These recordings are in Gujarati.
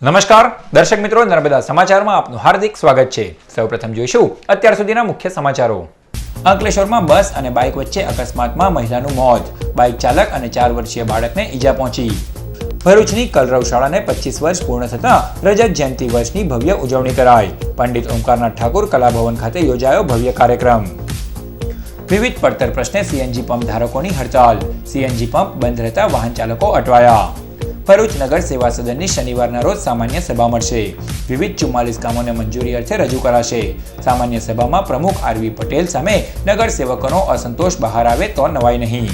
નમસ્કાર દર્શક મિત્રો, નર્મદા સમાચારમાં આપનું હાર્દિક સ્વાગત છે। સૌપ્રથમ જોઈશું અત્યાર સુધીના મુખ્ય સમાચારો। અંકલેશ્વરમાં બસ અને બાઇક વચ્ચે અકસ્માતમાં મહિલાનું મોત, બાઇક ચાલક અને 4 વર્ષીય બાળકને ઈજા પહોંચી। ભરૂચની કલરવ શાળાને 25 વર્ષ પૂર્ણ થતાં રજત જયંતિ વર્ષની ભવ્ય ઉજવણી કરાઈ। પંડિત ઓમકારનાથ ઠાકુર કલાભવન ખાતે યોજાયો ભવ્ય કાર્યક્રમ। વિવિધ પડતર પ્રશ્ને સીએનજી પંપ ધારકોની હડતાલ, સીએનજી પંપ બંધ રહેતા વાહન ચાલકો અટવાયા। ભરૂચ નગર સેવા સદનની શનિવારના રોજ સામાન્ય સભા મળશે। વિવિધ 44 કામોને મંજૂરી અર્થે રજૂ કરાશે। સામાન્ય સભામાં પ્રમુખ આરવી પટેલ સામે નગર સેવકોનો અસંતોષ બહાર આવે તો નવાઈ નહીં।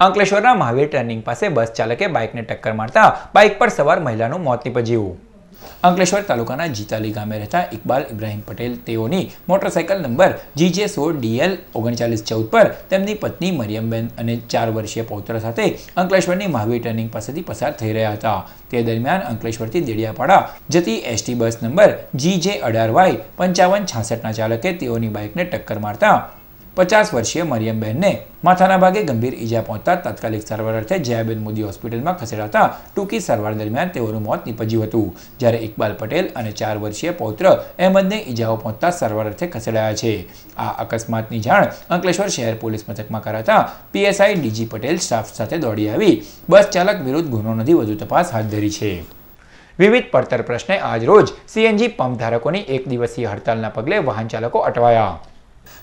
અંકલેશ્વરના મહાવીર ટર્નિંગ પાસે બસ ચાલકે બાઇકને ટક્કર મારતા બાઇક પર સવાર મહિલાનું મોત નીપજ્યું। અંકલેશ્વર તાલુકાના જીતાલી ગામે રહેતા ઇકબાલ ઇબ્રાહીમ પટેલ તેઓની મોટરસાઇકલ નંબર GJ16DL 3914 પર તેમની પત્ની મરિયમબેન અને 4 વર્ષીય પૌત્ર સાથે અંકલેશ્વરની મહાવીર ટર્નિંગ પાસેથી પસાર થઈ રહ્યા હતા। તે દરમિયાન અંકલેશ્વરથી દેડિયાપાડા જતી એસટી બસ નંબર GJ18Y 5566ના ચાલકે તેઓની બાઇકને ટક્કર મારતા 50 વર્ષીય મરિયમબેનને માથાના ભાગે ગંભીર ઈજા પહોંચતા તાત્કાલિક સારવાર અર્થે જયાબેન મોદી હોસ્પિટલમાં ખસેડાતા ટૂંકી સારવાર દરમિયાન તેઓનું મોત નીપજ્યું હતું। જ્યારે ઇકબાલ પટેલ અને 4 વર્ષીય પૌત્ર અહેમદને ઈજાઓ પહોંચતા સારવાર અર્થે ખસેડાયા છે। આ અકસ્માતની જાણ અંકલેશ્વર શહેર પોલીસ મથકમાં કરાતા પીએસઆઈ ડીજી પટેલ સ્ટાફ સાથે દોડી આવી બસ ચાલક વિરુદ્ધ ગુનો નોંધી વધુ તપાસ હાથ ધરી છે। વિવિધ પડતર પ્રશ્ને આજ રોજ સીએનજી પંપ ધારકોની 1 દિવસીય હડતાલના પગલે વાહન ચાલકો અટવાયા।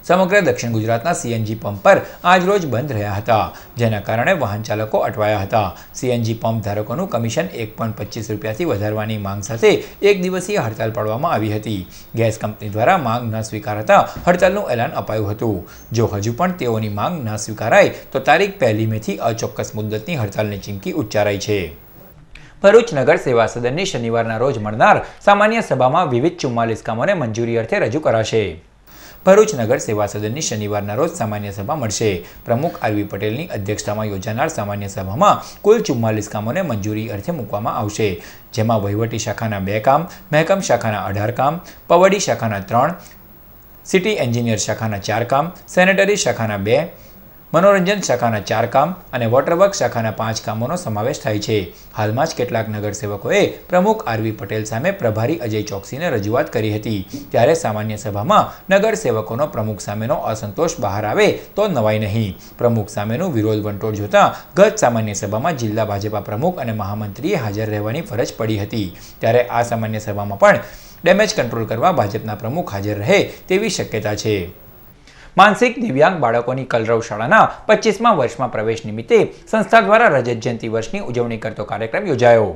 સમગ્ર દક્ષિણ ગુજરાતના સીએનજી પંપ પર આજ રોજ બંધ રહ્યા હતા, જેના કારણે વાહન ચાલકો અટવાયા હતા। સીએનજી પંપ ધારકોનું કમિશન 1.25 રૂપિયાથી વધારવાની માંગ સાથે 1 દિવસીય હડતાલ પાડવામાં આવી હતી। ગેસ કંપની દ્વારા માંગ ન સ્વીકારાતા હડતાલનું એલાન અપાયું હતું। જો હજુ પણ તેઓની માંગ ન સ્વીકારાય તો તારીખ 1 મેથી અચોક્કસ મુદ્દતની હડતાલની ચીમકી ઉચ્ચારાઈ છે। ભરૂચ નગર સેવા સદનની શનિવારના રોજ મળનાર સામાન્ય સભામાં વિવિધ 44 કામોને મંજૂરી અર્થે રજૂ કરાશે। ભરૂચ નગર સેવા સદનની શનિવારના રોજ સામાન્ય સભા મળશે। પ્રમુખ આરવી પટેલની અધ્યક્ષતામાં યોજાનાર સામાન્ય સભામાં કુલ 44 કામોને મંજૂરી અર્થે મૂકવામાં આવશે, જેમાં વહીવટી શાખાના 2 કામ, મહેકમ શાખાના 18 કામ, પવડી શાખાના 3, સિટી એન્જિનિયર શાખાના 4 કામ, સેનેટરી શાખાના 2, મનોરંજન શાખાના 4 કામ અને વોટરવર્ક શાખાના 5 કામોનો સમાવેશ થાય છે। હાલમાં જ કેટલાક નગરસેવકોએ પ્રમુખ આરવી પટેલ સામે પ્રભારી અજય ચોકસીને રજૂઆત કરી હતી, ત્યારે સામાન્ય સભામાં નગરસેવકોનો પ્રમુખ સામેનો અસંતોષ બહાર આવે તો નવાઈ નહીં। પ્રમુખ સામેનું વિરોધ વંટોળ જોતા ગત સામાન્ય સભામાં જિલ્લા ભાજપા પ્રમુખ અને મહામંત્રીએ હાજર રહેવાની ફરજ પડી હતી, ત્યારે આ સામાન્ય સભામાં પણ ડેમેજ કંટ્રોલ કરવા ભાજપના પ્રમુખ હાજર રહે તેવી શક્યતા છે। માનસિક દિવ્યાંગ બાળકોની કલરવ શાળાના 25મા વર્ષમાં પ્રવેશ નિમિત્તે સંસ્થા દ્વારા રજત જયંતિ વર્ષની ઉજવણી કરતો કાર્યક્રમ યોજાયો।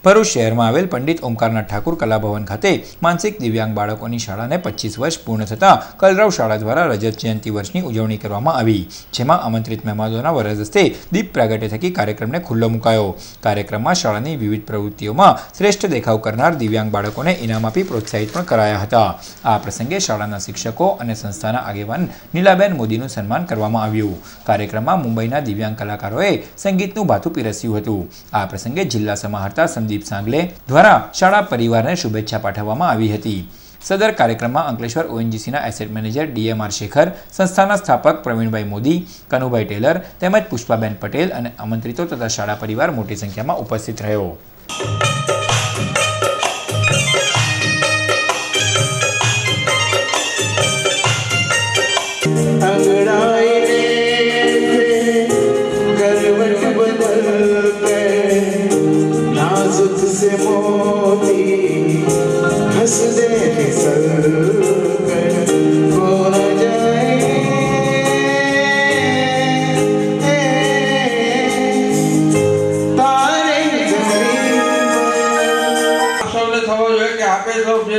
ભરૂચ શહેરમાં આવેલ પંડિત ઓમકારનાથ ઠાકુર કલાભવન ખાતે માનસિક દિવ્યાંગ બાળકોની શાળાને 25 વર્ષ પૂર્ણ થતાં કલરવ શાળા દ્વારા રજત જયંતિ વર્ષની ઉજવણી કરવામાં આવી, જેમાં આમંત્રિત મહેમાનોના વરદ હસ્તે દીપ પ્રાગટ્ય થકી કાર્યક્રમને ખુલ્લો મુકાયો। કાર્યક્રમમાં શાળાની વિવિધ પ્રવૃત્તિઓમાં શ્રેષ્ઠ દેખાવ કરનાર દિવ્યાંગ બાળકોને ઇનામ આપી પ્રોત્સાહિત પણ કરાયા હતા। આ પ્રસંગે શાળાના શિક્ષકો અને સંસ્થાના આગેવાન નીલાબેન મોદીનું સન્માન કરવામાં આવ્યું। કાર્યક્રમમાં મુંબઈના દિવ્યાંગ કલાકારોએ સંગીતનું ભાથું પીરસ્યું હતું। આ પ્રસંગે જિલ્લા સમાહર્તા સંદીપ સાંગલે દ્વારા શાળા પરિવારને શુભેચ્છા પાઠવવામાં આવી હતી। સદર કાર્યક્રમમાં અંકલેશ્વર ઓએનજીસીના એસેટ મેનેજર DMR શેખર, સંસ્થાના સ્થાપક પ્રવીણભાઈ મોદી, કનુભાઈ ટેલર તેમજ પુષ્પાબેન પટેલ અને આમંત્રિતો તથા શાળા પરિવાર મોટી સંખ્યામાં ઉપસ્થિત રહ્યો।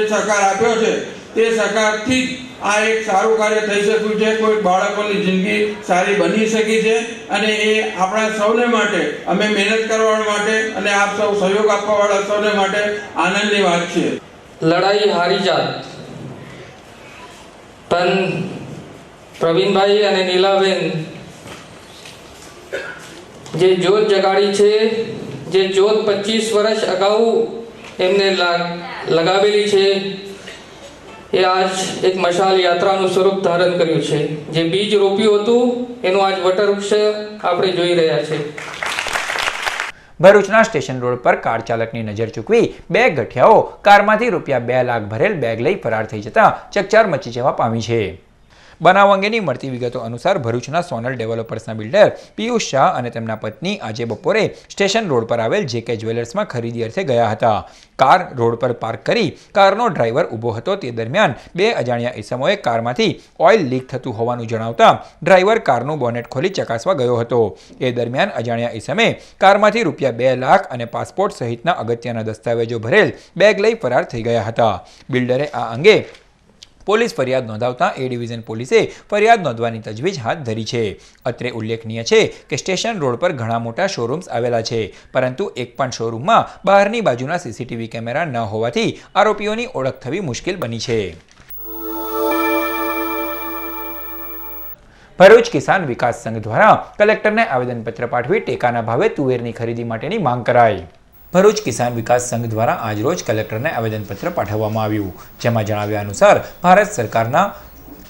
સહકાર આપ્યો છે તે સહકારથી આ એક સારું કાર્ય થઈ શક્યું છે। કોઈ બાળકોની જિંદગી સારી બની શકી છે અને એ આપણા સૌને માટે, અમે મહેનત કરવા માટે અને આપ સૌ સહયોગ આપવાવાળા સૌને માટે આનંદની વાત છે। લડાઈ હારી જાત પણ પ્રવીણભાઈ અને નીલાબેન જે જ્યોત જગાડી છે, જે જ્યોત 25 વર્ષ અગાઉ એમને લગાવેલી છે, એ આજ એક મશાલ યાત્રાનું સ્વરૂપ ધારણ કર્યું છે. જે બીજ રોપ્યું હતું એનું આજ વટવૃક્ષ આપણે જોઈ રહ્યા છે. ભરૂચના સ્ટેશન રોડ પર કાર ચાલકની નજર ચૂકવી બે ગઠિયાઓ કારમાંથી ₹2 લાખ ભરેલ બેગ લઈ ફરાર થઈ જતા ચકચાર મચી જવા પામી છે. બનાવ અંગેની મળતી વિગતો અનુસાર ભરૂચના સોનલ ડેવલપર્સના બિલ્ડર પિયુષ શાહ અને તેમના પત્ની આજે બપોરે સ્ટેશન રોડ પર આવેલ JK જ્વેલર્સમાં ખરીદી અર્થે ગયા હતા. કાર રોડ પર પાર્ક કરી કારનો ડ્રાઈવર ઊભો હતો તે દરમિયાન બે અજાણ્યા ઈસમોએ કારમાંથી ઓઇલ લીક થતું હોવાનું જણાવતા ડ્રાઈવર કારનું બોનેટ ખોલી ચકાસવા ગયો હતો. એ દરમિયાન અજાણ્યા ઈસમે કારમાંથી ₹2 લાખ અને પાસપોર્ટ સહિતના અગત્યના દસ્તાવેજો ભરેલ બેગ લઈ ફરાર થઈ ગયા હતા. બિલ્ડરે આ અંગે પોલીસ ફરિયાદ નોંધાવતા A ડિવિઝન પોલીસે ફરિયાદ નોંધવાની તજવીજ હાથ ધરી છે. અત્રે ઉલ્લેખનીય છે કે સ્ટેશન રોડ પર ઘણા મોટા શોરૂમ્સ આવેલા છે, પરંતુ એક પણ શોરૂમમાં બહારની બાજુના CCTV કેમેરા ન હોવાથી આરોપીઓની ઓળખ થવી મુશ્કેલ બની છે. ભરૂચ કિસાન વિકાસ સંઘ દ્વારા કલેક્ટરને આવેદનપત્ર પાઠવી ટેકાના ભાવે તુવેરની ખરીદી માટેની માંગ કરાઈ. ભરૂચ કિસાન વિકાસ સંઘ દ્વારા આજરોજ કલેક્ટરને આવેદનપત્ર પાઠવવામાં આવ્યું. જેમાં જણાવ્યા અનુસાર ભારત સરકારના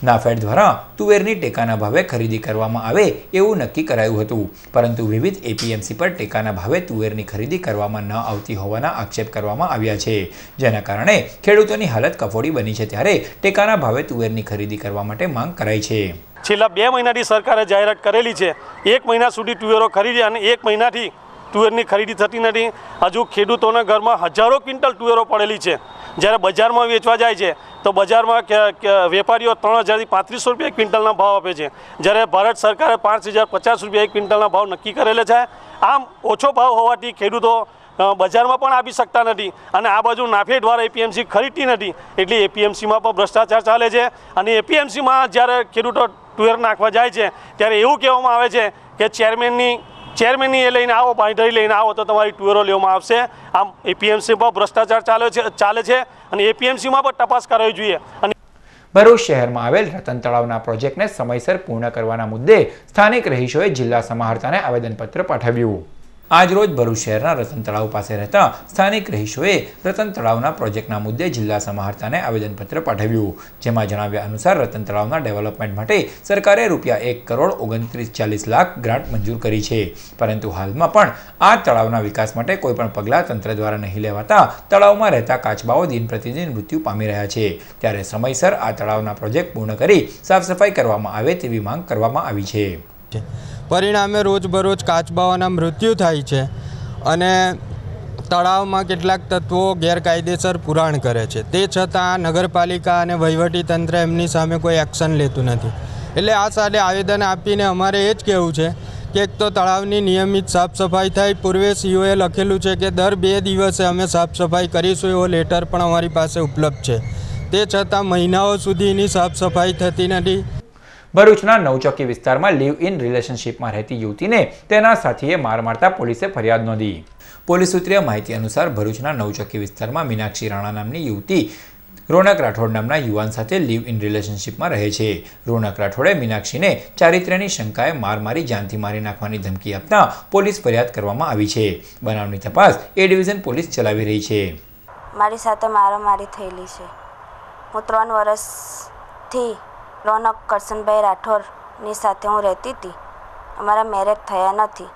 નાફેડ દ્વારા તુવેરની ટેકાના ભાવે ખરીદી કરવામાં આવે એવું નક્કી કરાયું હતું, પરંતુ વિવિધ APMC પર ટેકાના ભાવે તુવેરની ખરીદી કરવામાં ન આવતી હોવાના આક્ષેપ કરવામાં આવ્યા છે, જેના કારણે ખેડૂતોની હાલત કફોડી બની છે. ત્યારે ટેકાના ભાવે તુવેરની ખરીદી કરવા માટે માંગ કરાઈ છે. છેલ્લા 2 મહિનાથી સરકારે જાહેરાત કરેલી છે 1 મહિના સુધી તુવેરો ખરીદી અને 1 મહિનાથી તુવેરની ખરીદી થતી નથી. હજુ ખેડૂતોના ઘરમાં હજારો ક્વિન્ટલ તુવેરો પડેલી છે. જ્યારે બજારમાં વેચવા જાય છે તો બજારમાં વેપારીઓ 3000 થી 3500 ક્વિન્ટલના ભાવ આપે છે, જ્યારે ભારત સરકારે 5050 ક્વિન્ટલના ભાવ નક્કી કરેલા છે. આમ ઓછો ભાવ હોવાથી ખેડૂતો બજારમાં પણ આપી શકતા નથી અને આ બાજુ નાફેડ દ્વારા APMC ખરીદતી નથી, એટલે APMCમાં પણ ભ્રષ્ટાચાર ચાલે છે. અને APMCમાં જ્યારે ખેડૂતો તુવેર નાખવા જાય છે ત્યારે એવું કહેવામાં આવે છે કે ચેરમેનની એ લઈને આવો, બાંધરી લઈને આવો તો તમારી તુવેરો લેવામાં આવશે. આમ APMCમાં ભ્રષ્ટાચાર ચાલે છે અને APMCમાં પણ તપાસ કરવી જોઈએ. અને ભરૂચ શહેરમાં આવેલ રતન તળાવના પ્રોજેક્ટને સમયસર પૂર્ણ કરવાના મુદ્દે સ્થાનિક રહીશોએ જિલ્લા સમાહર્તાને આવેદનપત્ર પાઠવ્યું. આજરોજ ભરૂચ શહેરના રતન તળાવ પાસે રહેતા સ્થાનિક રહીશોએ રતન તળાવના પ્રોજેક્ટના મુદ્દે જિલ્લા સમાહર્તાને આવેદનપત્ર પાઠવ્યું. જેમાં જણાવ્યા અનુસાર રતન તળાવના ડેવલપમેન્ટ માટે સરકારે ₹1,29,40 લાખ ગ્રાન્ટ મંજૂર કરી છે, પરંતુ હાલમાં પણ આ તળાવના વિકાસ માટે કોઈપણ પગલાં તંત્ર દ્વારા નહીં લેવાતા તળાવમાં રહેતા કાચબાઓ દિન પ્રતિદિન મૃત્યુ પામી રહ્યા છે. ત્યારે સમયસર આ તળાવના પ્રોજેક્ટ પૂર્ણ કરી સાફ સફાઈ કરવામાં આવે તેવી માંગ કરવામાં આવી છે. પરિણામે રોજબરોજ કાચબાઓના મૃત્યુ થાય છે અને તળાવમાં કેટલાક તત્વો ગેરકાયદેસર પુરાણ કરે છે. તે છતાં નગરપાલિકા અને વહીવટીતંત્ર એમની સામે કોઈ એક્શન લેતું નથી. એટલે આ સાથે આવેદન આપીને અમારે એ જ કહેવું છે કે એક તો તળાવની નિયમિત સાફ સફાઈ થાય. પૂર્વે COએ લખેલું છે કે દર 2 દિવસે અમે સાફ સફાઈ કરીશું, એવો લેટર પણ અમારી પાસે ઉપલબ્ધ છે. તે છતાં મહિનાઓ સુધી એની સાફ સફાઈ થતી નથી. ભરૂચના નવચોકી વિસ્તારમાં લીવ ઇન રિલેશનશિપમાં રહેતી યુવતીને તેના સાથીએ માર મારતા પોલીસે ફરિયાદ નોંધી. પોલીસ સૂત્રીય માહિતી અનુસાર ભરૂચના નવચોકી વિસ્તારમાં મીનાક્ષી રાણા નામની યુવતી રોનક રાઠોડ નામના યુવાન સાથે લીવ ઇન રિલેશનશિપમાં રહે છે. રોનક રાઠોડે મીનાક્ષીને ચારિત્ર્યની શંકાએ મારી જાનથી મારી નાખવાની ધમકી આપતા પોલીસ ફરિયાદ કરવામાં આવી છે. બનાવની તપાસ A ડિવિઝન પોલીસ ચલાવી રહી છે. મારી સાથે મારામારી થયેલી છે. હું 3 વર્ષથી રોનક કરશનભાઈ રાઠોડની સાથે હું રહેતી હતી. અમારા મેરેજ થયા નથી.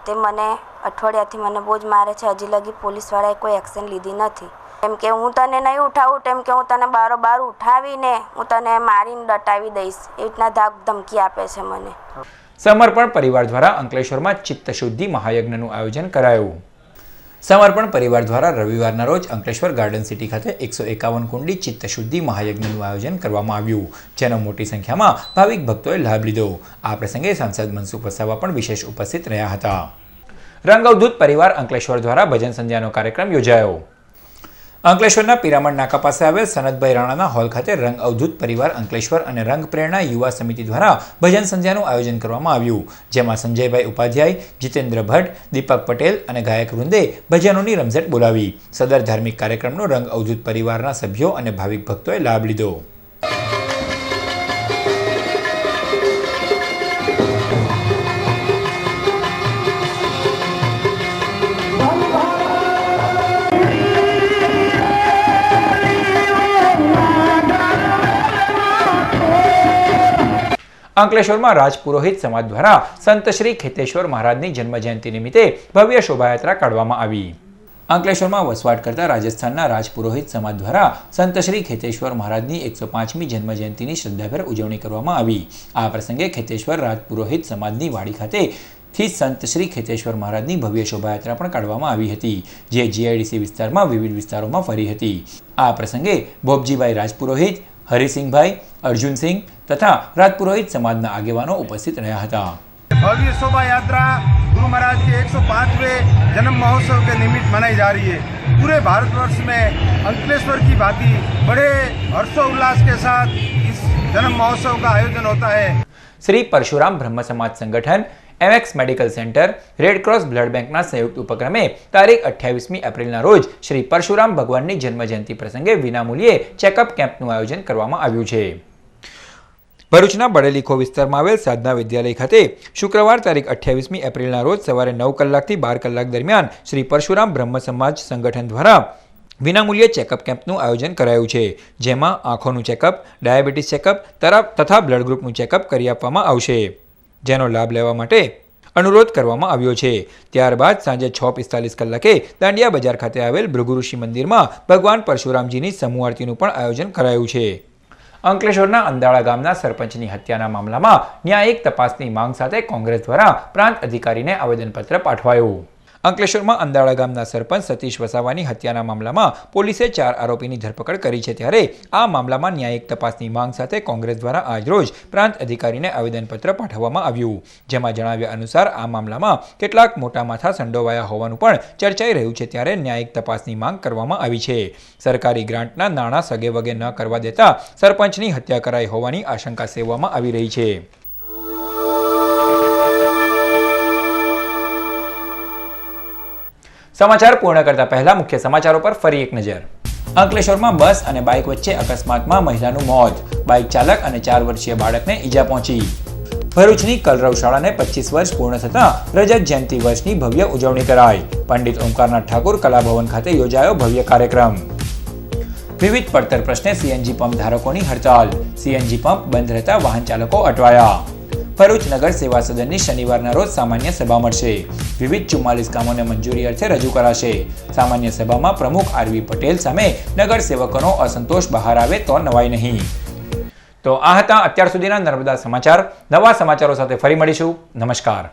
તે મને અઠવાડિયાથી મને બહુ જ મારે છે. હજી લગી પોલીસવાળાએ કોઈ એક્શન લીધી નથી. એમ કે હું તને નહીં ઉઠાવું, તેમ કે હું તને બારોબાર ઉઠાવીને હું તને મારીને દટાવી દઈશ, એ રીતના ધમકી આપે છે મને. સમર્પણ પરિવાર દ્વારા અંકલેશ્વરમાં ચિત્તશુદ્ધિ મહાયજ્ઞનું આયોજન કરાયું. સમર્પણ પરિવાર દ્વારા રવિવારના રોજ અંકલેશ્વર ગાર્ડન સિટી ખાતે 151 કુંડી ચિત્તશુદ્ધિ મહાયજ્ઞનું આયોજન કરવામાં આવ્યું, જેનો મોટી સંખ્યામાં ભાવિક ભક્તોએ લાભ લીધો. આ પ્રસંગે સાંસદ મનસુખ વસાવા પણ વિશેષ ઉપસ્થિત રહ્યા હતા. રંગ અવધૂત પરિવાર અંકલેશ્વર દ્વારા ભજન સંધ્યાનો કાર્યક્રમ યોજાયો. અંકલેશ્વરના પિરામણ નાકા પાસે આવેલ સનતભાઈ રાણાના હોલ ખાતે રંગ અવધૂત પરિવાર અંકલેશ્વર અને રંગ પ્રેરણા યુવા સમિતિ દ્વારા ભજન સંધ્યાનું આયોજન કરવામાં આવ્યું, જેમાં સંજયભાઈ ઉપાધ્યાય, જીતેન્દ્ર ભટ્ટ, દીપક પટેલ અને ગાયક વૃંદે ભજનોની રમઝટ બોલાવી. સદર ધાર્મિક કાર્યક્રમનો રંગ અવધૂત પરિવારના સભ્યો અને ભાવિક ભક્તોએ લાભ લીધો. અંકલેશ્વરમાં રાજપુરોહિત સમાજ દ્વારા સંત શ્રી ખેતેશ્વર મહારાજની જન્મજયંતિ નિમિત્તે ભવ્ય શોભાયાત્રા કાઢવામાં આવી. અંકલેશ્વરમાં વસવાટ કરતા રાજસ્થાનના રાજપુરોહિત સમાજ દ્વારા સંત શ્રી ખેતેશ્વર મહારાજની 105મી જન્મજયંતિની શ્રદ્ધાભેર ઉજવણી કરવામાં આવી. આ પ્રસંગે ખેતેશ્વર રાજપુરોહિત સમાજની વાડી ખાતે થી સંત શ્રી ખેતેશ્વર મહારાજની ભવ્ય શોભાયાત્રા પણ કાઢવામાં આવી હતી, જે જીઆઈડીસી વિસ્તારમાં વિવિધ વિસ્તારોમાં ફરી હતી. આ પ્રસંગે ભોપજીભાઈ રાજપુરોહિત, હરિસિંહભાઈ, અર્જુનસિંહ તથા રાજપુરોહિત સમાજના આગેવાનો ઉપસ્થિત રહ્યા હતા. भव्य शोभा यात्रा गुरु महाराज के 105वें जन्म महोत्सव के निमित्त मनाई जा रही है. पूरे भारतवर्ष में अंकलेश्वर की भांति बड़े हर्षोल्लास के साथ इस जन्म महोत्सव का आयोजन होता है. Shri Parshuram Brahm Samaj Sangathan, MX medical centre, Red Cross blood बैंकના સંયુક્ત ઉપક્રમે તારીખ 28મી એપ્રિલના રોજ શ્રી પરશુરામ ભગવાનની જન્મજયંતિ પ્રસંગે વિનામૂલ્યે ચેકઅપ કેમ્પનું આયોજન કરવામાં આવ્યું છે. ભરૂચના બડેલીખો વિસ્તારમાં આવેલ સાધના વિદ્યાલય ખાતે શુક્રવાર તારીખ 28મી એપ્રિલના રોજ સવારે 9 કલાકથી 12 કલાક દરમિયાન શ્રી પરશુરામ બ્રહ્મ સમાજ સંગઠન દ્વારા વિનામૂલ્યે ચેકઅપ કેમ્પનું આયોજન કરાયું છે, જેમાં આંખોનું ચેકઅપ, ડાયાબિટીસ ચેકઅપ તથા બ્લડ ગ્રુપનું ચેકઅપ કરી આપવામાં આવશે, જેનો લાભ લેવા માટે અનુરોધ કરવામાં આવ્યો છે. ત્યારબાદ સાંજે 6:45 કલાકે દાંડિયા બજાર ખાતે આવેલ ભૃગુ ઋષિ મંદિરમાં ભગવાન પરશુરામજીની સમૂહ આરતીનું પણ આયોજન કરાયું છે. અંકલેશ્વરના અંદાળા ગામના સરપંચની હત્યાના મામલામાં ન્યાયિક તપાસની માંગ સાથે કોંગ્રેસ દ્વારા પ્રાંત અધિકારીને આવેદનપત્ર પાઠવાયું. અંકલેશ્વરમાં અંદાળા ગામના સરપંચ સતીશ વસાવાની હત્યાના મામલામાં પોલીસે 4 આરોપીની ધરપકડ કરી છે, ત્યારે આ મામલામાં ન્યાયિક તપાસની માંગ સાથે કોંગ્રેસ દ્વારા આજરોજ પ્રાંત અધિકારીને આવેદનપત્ર પાઠવવામાં આવ્યું, જેમાં જણાવ્યા અનુસાર આ મામલામાં કેટલાક મોટા માથા સંડોવાયા હોવાનું પણ ચર્ચાઈ રહ્યું છે, ત્યારે ન્યાયિક તપાસની માંગ કરવામાં આવી છે. સરકારી ગ્રાન્ટના નાણાં સગેવગે ન કરવા દેતા સરપંચની હત્યા કરાઈ હોવાની આશંકા સેવવામાં આવી રહી છે. સમાચાર પૂર્ણ કરતા પહેલા મુખ્ય સમાચારો પર ફરી એક નજર. અંકલેશ્વરમાં બસ અને બાઇક વચ્ચે અકસ્માતમાં મહિલાનું મોત, બાઇક ચાલક અને 4 વર્ષીય બાળકને ઈજા પહોંચી. ભરૂચની કલરવ શાળાને 25 વર્ષ પૂર્ણ થતાં રજત જયંતિ વર્ષની ભવ્ય ઉજવણી કરાઈ. પંડિત ઓમકારનાથ ઠાકુર કલાભવન ખાતે યોજાયો ભવ્ય કાર્યક્રમ. વિવિધ પડતર પ્રશ્ને સીએનજી પંપ ધારકોની હડતાલ, સીએનજી પંપ બંધ રહેતા વાહન ચાલકો અટવાયા. ભરૂચ નગર સેવા સદનની શનિવારના રોજ સામાન્ય સભા મળશે. વિવિધ 44 કામોને મંજૂરી અર્થે રજૂ કરાશે. સામાન્ય સભામાં પ્રમુખ આરવી પટેલ સામે નગર સેવકોનો અસંતોષ બહાર આવે તો નવાઈ નહીં. તો આ હતા અત્યાર સુધીના નર્મદા સમાચાર. નવા સમાચારો સાથે ફરી મળીશું. નમસ્કાર.